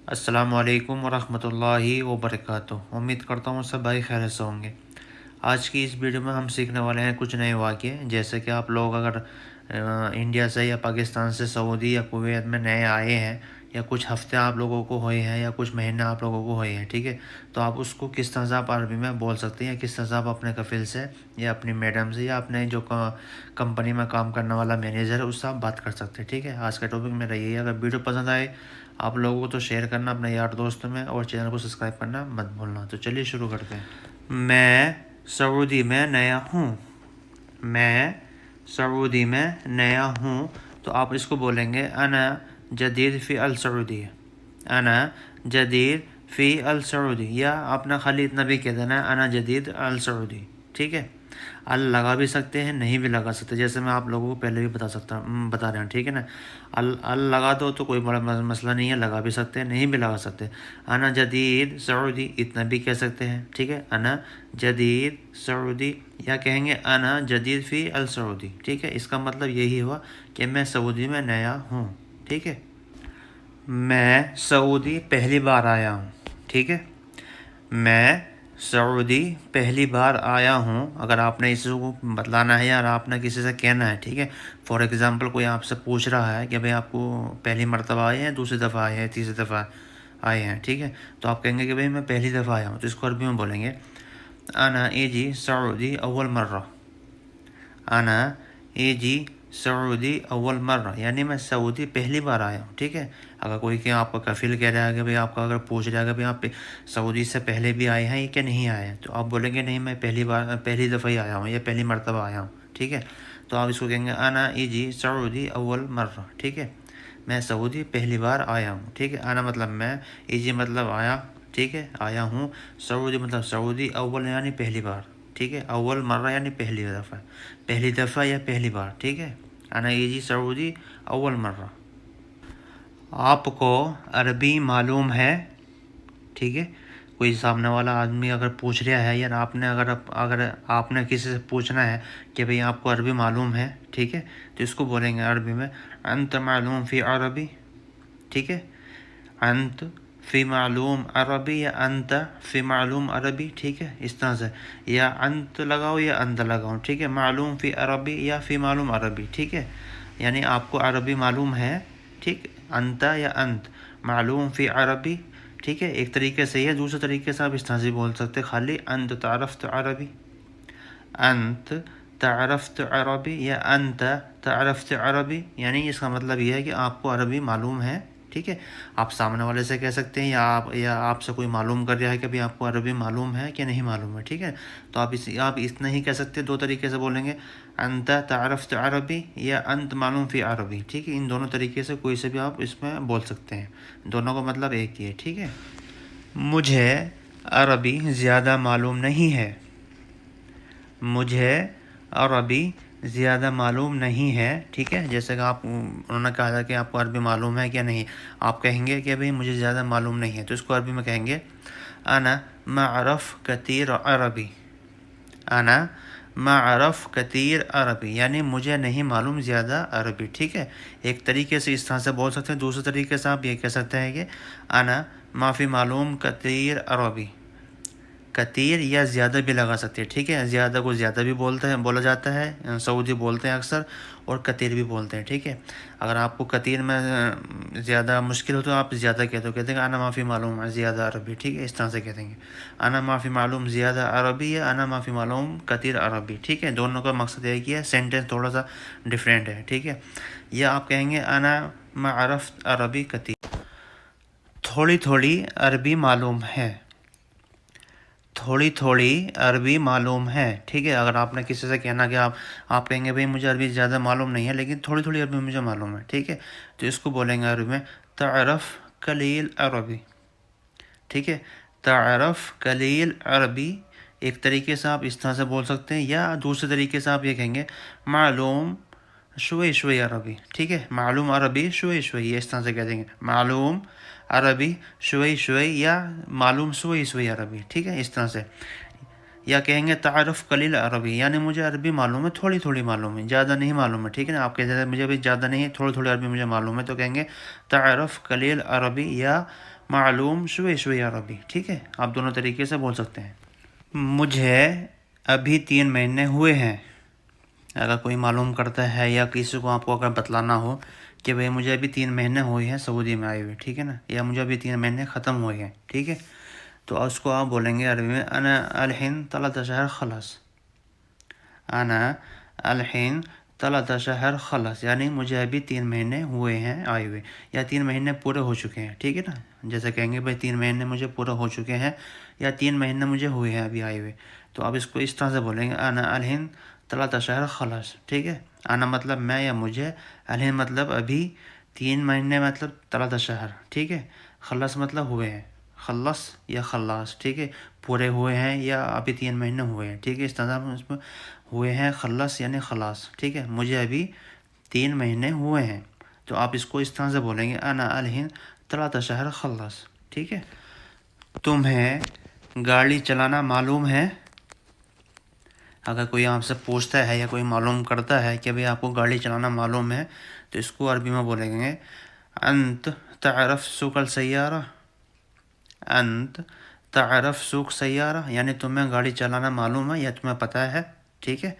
السلام علیکم ورحمۃ اللہ وبرکاتہ۔ امید کرتا ہوں سب بھائی خیر سے ہوں گے۔ آج کی اس ویڈیو میں ہم سیکھنے والے ہیں کچھ نئے واقعے، جیسے کہ آپ لوگ اگر انڈیا سے یا پاکستان سے سعودی یا کویت میں نئے آئے ہیں، یا کچھ ہفتے آپ لوگوں کو ہوئے ہیں یا کچھ مہینے آپ لوگوں کو ہوئے ہیں، ٹھیک ہے، تو آپ اس کو کس طرح سے آپ عربی میں بول سکتے ہیں، یا کس طرح سے آپ اپنے کفیل سے یا اپنی میڈم سے یا اپنے جو کمپنی میں کام کرنے والا مینیجر ہے اس سے آپ بات کر سکتے ہیں، ٹھیک ہے۔ آج کا ٹاپک میرا یہی ہے۔ اگر ویڈیو پسند آئے آپ لوگوں کو تو شیئر کرنا اپنے یار دوستوں میں، اور چینل کو سبسکرائب کرنا مت بھولنا۔ تو چلیے شروع کرتے ہیں۔ میں سعودی میں نیا ہوں۔ میں سعودی میں نیا ہوں، تو آپ اس کو بولیں گے انا جدید فی السعودی۔ انا جدید فی السعودی، یا آپ نے خالی اتنا بھی کہہ دینا ہے انا جدید السعودی، ٹھیک ہے۔ ال لگا بھی سکتے ہیں، نہیں بھی لگا سکتے، جیسے میں آپ لوگوں کو پہلے بھی بتا رہا ہوں، ٹھیک ہے نا۔ ال لگا دو تو کوئی بڑا مسئلہ نہیں ہے، لگا بھی سکتے ہیں، نہیں بھی لگا سکتے۔ انا جدید سعودی اتنا بھی کہہ سکتے ہیں، ٹھیک ہے، انا جدید سعودی، یا کہیں گے انا جدید فی السعودی، ٹھیک ہے۔ اس کا مطلب یہی ہوا کہ میں سعودی میں نیا ہوں، ٹھیک ہے۔ میں سعودی پہلی بار آیا ہوں، ٹھیک ہے۔ میں سعودی پہلی بار آیا ہوں، اگر آپ نے اس کو بتلانا ہے یا آپ نے کسی سے کہنا ہے، ٹھیک ہے۔ فار ایگزامپل کوئی آپ سے پوچھ رہا ہے کہ بھئی آپ کو پہلی مرتبہ آئے ہیں، دوسری دفعہ آئے ہیں، تیسری دفعہ آئے ہیں، ٹھیک ہے، تو آپ کہیں گے کہ بھئی میں پہلی دفعہ آیا ہوں، تو اس کو عربی میں بولیں گے انا ایجی سعودی اول مرہ۔ انا ایجی سعودی اول مرہ، یعنی میں سعودی پہلی بار آیا ہوں، ٹھیک ہے۔ اگر کوئی کہ آپ کا کفیل کہہ رہا ہے کہ بھئی آپ کا اگر پوچھ رہا ہے کہ بھئی آپ سعودی سے پہلے بھی آئے ہیں کہ نہیں آئے ہیں، تو آپ بولیں گے نہیں میں پہلی دفعہ ہی آیا ہوں یا پہلی مرتبہ آیا ہوں، ٹھیک ہے۔ تو آپ اس کو کہیں گے انا ایجی سعودی اول مرہ، ٹھیک ہے، میں سعودی پہلی بار آیا ہوں، ٹھیک ہے۔ انا مطلب میں، ایجی مطلب آیا، ٹھیک ہے، آیا ہوں، سعودی مطلب سعودی، اول یعنی پہلی بار، ٹھیک ہے، اول مرہ یعنی پہلی دفعہ یا پہلی بار، ٹھیک ہے۔ انا ایجی سعودی اول مرہ۔ آپ کو عربی معلوم ہے، ٹھیک ہے۔ کوئی سامنے والا آدمی اگر پوچھ رہا ہے، یا اگر آپ نے کسی سے پوچھنا ہے کہ بھئی آپ کو عربی معلوم ہے، ٹھیک ہے، تو اس کو بولیں گے عربی میں انت معلوم فی عربی، ٹھیک ہے، انت فی معلوم عربی یا انت فی معلوم عربی، ٹھیک ہے، اس طرح سے، یا انت لگاؤ یا انت لگاؤ، ٹھیک ہے، معلوم فی عربی یا فی معلوم عربی، ٹھیک ہے، یعنی آپ کو عربی معلوم ہے، ٹھیک، انت یا انت معلوم فی عربی، ٹھیک ہے۔ ایک طریقے سے یا دوسرے طریقے سے آپ اس طرح سے بول سکتے خالی انت تعرفت عربی، انت تعرفت عربی یا انت تعرفت عربی، یعنی اس کا مطلب یہ ہے کہ آپ کو عربی معلوم ہے، ٹھیک ہے۔ آپ سامنے والے سے کہہ سکتے ہیں، یا آپ سے کوئی معلوم کر رہا ہے کہ بھی آپ کو عربی معلوم ہے کہ نہیں معلوم ہے، ٹھیک ہے، تو آپ اتنا ہی کہہ سکتے ہیں، دو طریقے سے بولیں گے انت تعرفت عربی یا انت معلوم فی عربی، ٹھیک ہے۔ ان دونوں طریقے سے کوئی سے بھی آپ اس میں بول سکتے ہیں، دونوں کا مطلب ایک ہی ہے، ٹھیک ہے۔ مجھے عربی زیادہ معلوم نہیں ہے۔ مجھے عربی زیادہ معلوم نہیں ہے، ٹھیک ہے۔ جیسے کہ انہوں نے کہا تھا کہ آپ کو عربی معلوم ہے کیا نہیں، آپ کہیں گے کہ بھئی مجھے زیادہ معلوم نہیں ہے، تو اس کو عربی میں کہیں گے انا ما اعرف کثیر عربی۔ انا ما اعرف کثیر عربی، یعنی مجھے نہیں معلوم زیادہ عربی، ٹھیک ہے۔ ایک طریقے سے اس طرح سے بول سکتے ہیں، دوسرے طریقے سے آپ یہ کہہ سکتے ہیں کہ انا ما فی معلوم کثیر عربی۔ کثیر یا زیادہ بھی لگا سکتے ہیں، ٹھیک ہے۔ زیادہ کو زیادہ بھی بولا جاتا ہے، سعودی بولتے ہیں اکثر، اور کثیر بھی بولتے ہیں، ٹھیک ہے۔ اگر آپ کو کثیر میں زیادہ مشکل ہو تو آپ زیادہ کہتے ہیں انا ما فی معلوم زیادہ عربی، ٹھیک ہے، اس طرح سے کہتے ہیں انا ما فی معلوم زیادہ عربی یا انا ما فی معلوم کثیر عربی، ٹھیک ہے۔ دونوں کا مقصد ایک ہی ہے، سینٹنس تھوڑا سا ڈفرینٹ ہے، ٹھیک ہے۔ یا آپ کہیں گے انا ما عرفت عربی کثیر۔ تھوڑی تھوڑی عربی معلوم ہے۔ تھوڑی تھوڑی عربی معلوم ہے، ٹھیک ہے۔ اگر آپ نے کسی سے کہنا کہ آپ کہیں گے بھئی مجھے عربی زیادہ معلوم نہیں ہے لیکن تھوڑی تھوڑی عربی مجھے معلوم ہے، ٹھیک ہے، تو اس کو بولیں گے عربی میں تعرف قلیل عربی، ٹھیک ہے، تعرف قلیل عربی۔ ایک طریقے سے آپ اس طرح سے بول سکتے ہیں، یا دوسرے طریقے سے آپ یہ کہیں گے معلوم شوئی شوئی عربی، ٹھیک ہے، معلوم عربی شوئی شوئی، یہ اس طرح سے کہہ دیں گے معلوم عربی شوئی شوئی، یا معلوم سوئی سوئی عربی، ٹھیک ہے، اس طرح سے۔ یا کہیں گے تعارف قلیل عربی، یعنی مجھے عربی معلوم ہے، تھوڑی تھوڑی معلوم ہے، زیادہ نہیں معلوم ہے، ٹھیک ہے نا۔ آپ کہتے ہیں مجھے بھی زیادہ نہیں ہے، تھوڑی تھوڑی عربی مجھے معلوم ہے، تو کہیں گے تعارف قلیل عربی یا معلوم شوي شوي عربی، ٹھیک ہے، آپ دونوں طریقے سے بول سکتے ہیں۔ مجھے ابھی 3 مہینے ہوئے ہیں، اگر کوئی معلوم کرتا ہے یا کسی کو آپ کو اگر بتلانا ہو کہ بھئی مجھے ابھی 3 مہینے ہوئے ہیں سعودی میں آئے ہوئے، ٹھیک ہے نا، یا مجھے ابھی 3 مہینے ختم ہوئے ہیں، ٹھیک ہے، تو اس کو آپ بولیں گے عربی میں انا الحين 3 شهر خلص، انا الحين 3 شهر خلص، یعنی مجھے ابھی 3 مہینے ہوئے ہیں آئے ہوئے، یا 3 مہینے پورے ہو چکے ہیں، ٹھیک ہے نا، جیسے کہیں گے بھائی 3 مہینے مجھے پورے ہو چکے ہیں، یا 3 مہینے مجھے ہوئے ہیں ابھی آئے ہوئے، تو آپ اس کو اس طرح سے بولیں گے انا الحين 3 شهر خلص، ٹھیک ہے، انا مطلب میں یا مجھے، الحين مطلب ابھی، 3 مہینے مطلب 3 شهر، ٹھیک ہے، خلص مطلب ہوئے ہیں، خلص یا خلاص، ٹھیک ہے، پورے ہوئے ہیں یا ابھی 3 مہینے ہوئے ہیں، ٹھیک ہے، اس طرح اس میں ہوئے ہیں خلص یعنی خلاص، ٹھیک ہے، مجھے ابھی 3 مہینے ہوئے ہیں، تو آپ اس کو اس طرح سے بولیں گے انا الحين 3 شهر خلص، ٹھیک ہے۔ تمہیں گاڑی چلانا معلوم ہے؟ اگر کوئی آپ سے پوچھتا ہے یا کوئی معلوم کرتا ہے کہ بھئی آپ کو گاڑی چلانا معلوم ہے، تو اس کو عربی میں بولیں گے انت تعرف سوق السیارہ، انت تعرف سوق سیارہ، یعنی تمہیں گاڑی چلانا معلوم ہے یا تمہیں پتہ ہے، ٹھیک ہے،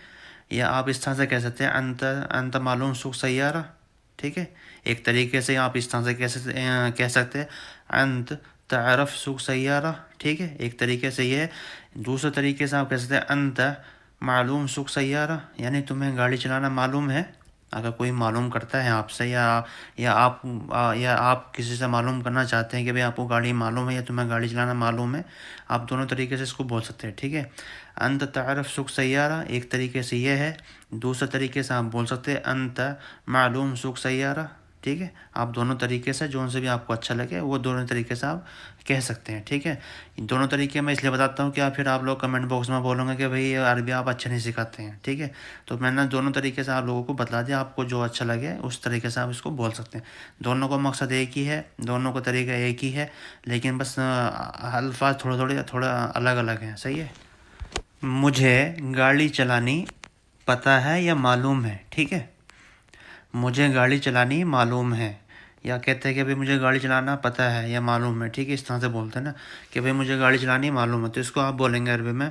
یا آپ اس طرح سے کہہ سکتے ہیں انت معلوم سوق سیارہ، ٹھیک ہے، ایک طریقے سے آپ اس طرح سے کہہ سکتے ہیں انت تعرف سوق سیارہ، ٹھیک ہے، ایک طریقے سے یہ ہے، دوسرے طریقے سے آپ کہہ سکتے ہیں انت معلوم سوق سیارہ، یعنی تمہیں گاڑی چلانا معلوم ہے، اگر کوئی معلوم کرتا ہے آپ سے یا آپ کسی سے معلوم کرنا چاہتے ہیں کہ بھئی آپ کو گاڑی معلوم ہے یا تمہیں گاڑی چلانا معلوم ہے، آپ دونوں طریقے سے اس کو بول سکتے ہیں، ٹھیک ہے، انت تعرف سوق سیارہ ایک طریقے سے یہ ہے، دوسرے طریقے سے آپ بول سکتے ہیں انت معلوم سوق سیارہ، ٹھیک ہے، آپ دونوں طریقے سے جو سے بھی آپ کو اچھا لگے وہ دونوں طریقے سے آپ کہہ سکتے ہیں، ٹھیک ہے، دونوں طریقے میں اس لیے بتاتا ہوں کہ پھر آپ لوگ کمنٹ باکس میں بولوں گے کہ بھئی عربی آپ اچھا نہیں سکھاتے ہیں، ٹھیک ہے، تو میں نے دونوں طریقے سے آپ لوگوں کو بتلا دیا، آپ کو جو اچھا لگے اس طریقے سے آپ اس کو بول سکتے ہیں، دونوں کا مقصد ایک ہی ہے، دونوں کا طریقہ ایک ہی ہے، لیکن بس الفاظ تھوڑا الگ الگ ہیں، صحیح ہے۔ مجھے گاڑی چلانی پتہ ہے یا معلوم ہے، ٹھیک ہے، مجھے گاڑی چلانی معلوم ہے، یا کہتے ہیں کہ بھئی مجھے گاڑی چلانا پتہ ہے یا معلوم ہے، ٹھیک ہے، اس طرح سے بولتے ہیں نا کہ بھئی مجھے گاڑی چلانی معلوم ہے، تو اس کو آپ بولیں گے عربی میں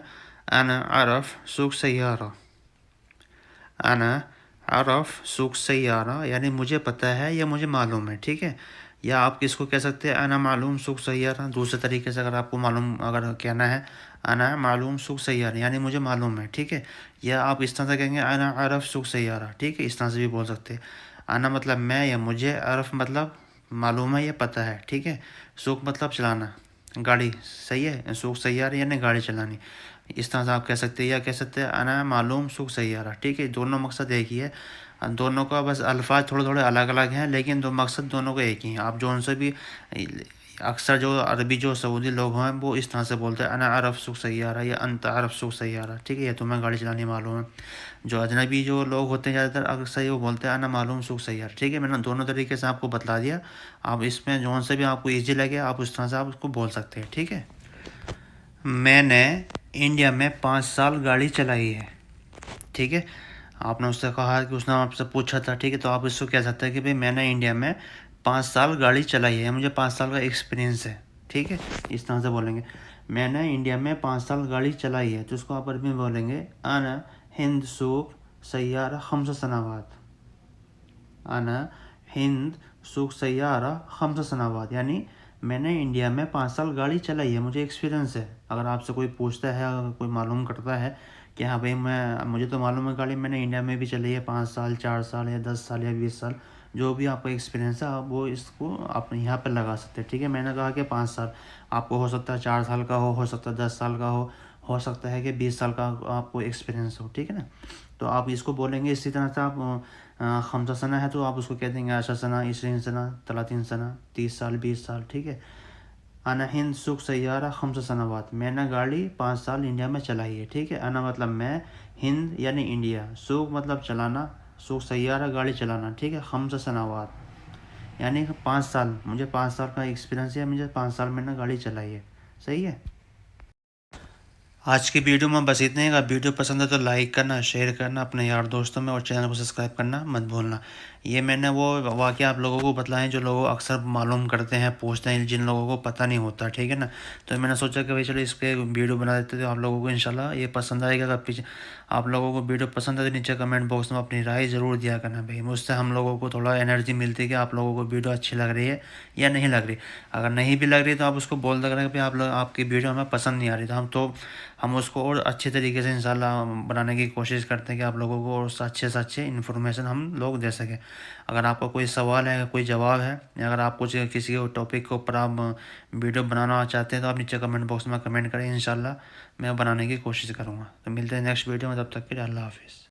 انا عرف سوق سیارہ، انا عرف سوق سیارہ، یعنی مجھے پتہ ہے یا مجھے معلوم ہے، ٹھیک ہے، یا آپ کس کو کہہ سکتے ہیں انا معلوم سوق سیارہ، دوسرے طریقے سے اگر آپ کو معلوم اگر کہنا ہے انا معلوم سوق سیارہ یعنی مجھے معلوم ہے، ٹھیک ہے، یا آپ اس طرح سے کہیں گے انا عرف سوق سیارہ، ٹھیک ہے، اس طرح سے بھی بول سکتے ہیں، انا مطلب میں یا مجھے، عرف مطلب معلوم ہے یا پتہ ہے، ٹھیک ہے، سوق مطلب چلانا گاڑی، صحیح ہے، سوق سیارہ یعنی گاڑی چلانی، اس طرح سے آپ کہہ سکتے ہیں، یا کہہ سکتے ہیں انا معلوم سوق سیارہ، ٹھیک ہے، دونوں مقصد ایک ہی ہے، دونوں کا بس الفاظ تھوڑے الگ الگ ہیں، لیکن دو مقصد دونوں کا ایک ہی ہیں، آپ جو ان سے بھی اکثر جو عربی جو سعودی لوگ ہیں وہ اس طرح سے بولتے ہیں انا عرف سوق سیارہ یا انت عرف سوق سیارہ، ٹھیک ہے، یہ تمہیں گاڑی چلانی معلوم ہے، جو اجنبی جو لوگ ہوتے ہیں زیادہ تر اکثر وہ بولتے ہیں انا معلوم سوق سیارہ، ٹھیک ہے، میں نے دونوں طریقے سے آپ کو بتلا دیا، آپ اس میں جو سے بھی آپ کو ایزی لگے آپ اس طرح سے آپ اس کو بول سکتے ہیں، ٹھیک ہے۔ میں نے انڈیا میں 5 سال گاڑی چلائی ہے، ٹھیک ہے، آپ نے اس سے کہا کہ اس نے آپ سے پوچھا تھا، ٹھیک ہے، تو آپ اس کو کہہ سکتے ہیں کہ بھئی میں نے انڈیا میں 5 سال گاڑی چلائی ہے، مجھے 5 سال کا ایکسپیرینس ہے، ٹھیک ہے، اس طرح سے بولیں گے میں نے انڈیا میں 5 سال گاڑی چلائی ہے، تو اس کو آپ عربی میں بولیں گے انا ہند سوق سیارہ 5 سنوات، انا ہند سوق سیارہ 5 سنوات، یعنی میں نے انڈیا میں 5 سال گاڑی چلائی ہے، مجھے ایکسپیرینس ہے، اگر آپ سے کوئی پوچھتا ہے اگر کوئی معلوم کرتا ہے کہ ہاں بھئی مجھے تو معلوم ہے گاڑی میں نے انڈیا میں بھی چلائی ہے 5 سال 4 سال یا 10 سال یا 20 سال، جو بھی آپ کا ایکسپیرینس ہے آپ وہ اس کو آپ یہاں پہ لگا سکتے ہیں، ٹھیک ہے، میں نے کہا کہ 5 سال، آپ کو ہو سکتا ہے 4 سال کا ہو سکتا ہے 10 سال کا ہو سکتا ہے کہ 20 سال کا آپ کو ایکسپیرینس ہو، ٹھیک ہے نا، تو آپ اس کو بولیں گے اسی طرح سے آپ 5 سنہ ہے تو آپ اس کو کہہ دیں گے 10 سنہ 20 سنہ 30 سنہ 30 سال 20 سال، ٹھیک ہے، انا ہند سوق سیارہ 5 سنوات، میں نے گاڑی 5 سال انڈیا میں چلائی ہے، ٹھیک ہے، انا مطلب میں، ہند یعنی انڈیا، سوق مطلب چلانا، سوق سیارہ گاڑی چلانا، ٹھیک ہے، 5 سنوات یعنی 5 سال، مجھے 5 سال کا ایکسپیرینس ہے، مجھے 5 سال میں نے گاڑی چلائی ہے، صحیح ہے۔ آج کی ویڈیو میں بس اتنے ہی، اگر ویڈیو پسند ہے تو لائک کرنا، شیئر کرنا اپنے یار دوستوں میں، اور چینل کو سبسکرائب کرنا مت بھولنا۔ یہ میں نے وہ واقعہ آپ لوگوں کو بتلائیں جو لوگوں اکثر معلوم کرتے ہیں، پوچھتے ہیں، جن لوگوں کو پتہ نہیں ہوتا، ٹھیک ہے نا؟ تو میں نے سوچا کہ بھائی چلو اس پہ ویڈیو بنا دیتے تو آپ لوگوں کو انشاءاللہ یہ پسند آئے گا۔ اگر پیچھے آپ لوگوں کو ویڈیو پسند ہے تو نیچے کمنٹ باکس میں اپنی رائے ضرور دیا کرنا بھائی، مجھ سے ہم لوگوں کو تھوڑا انرجی ملتی ہے کہ آپ لوگوں کو ویڈیو اچھی لگ رہی ہے یا نہیں لگ رہی۔ اگر نہیں بھی لگ رہی تو آپ اس کو بول دیا کریں کہ آپ لوگ آپ کی ویڈیو ہمیں پسند نہیں آ رہی، تو ہم اس کو اور اچھے طریقے سے انشاءاللہ بنانے کی کوشش کرتے ہیں کہ آپ لوگوں کو اور اچھے سے اچھے انفارمیشن ہم لوگ دے سکیں۔ اگر آپ کا کوئی سوال ہے، کوئی جواب ہے، یا اگر آپ کچھ کسی ٹاپک کے اوپر آپ ویڈیو بنانا چاہتے ہیں تو آپ نیچے کمنٹ باکس میں کمنٹ کریں، انشاءاللہ میں بنانے کی کوشش کروں گا۔ تو ملتے ہیں نیکسٹ ویڈیو میں، تب تک کے لیے اللہ حافظ۔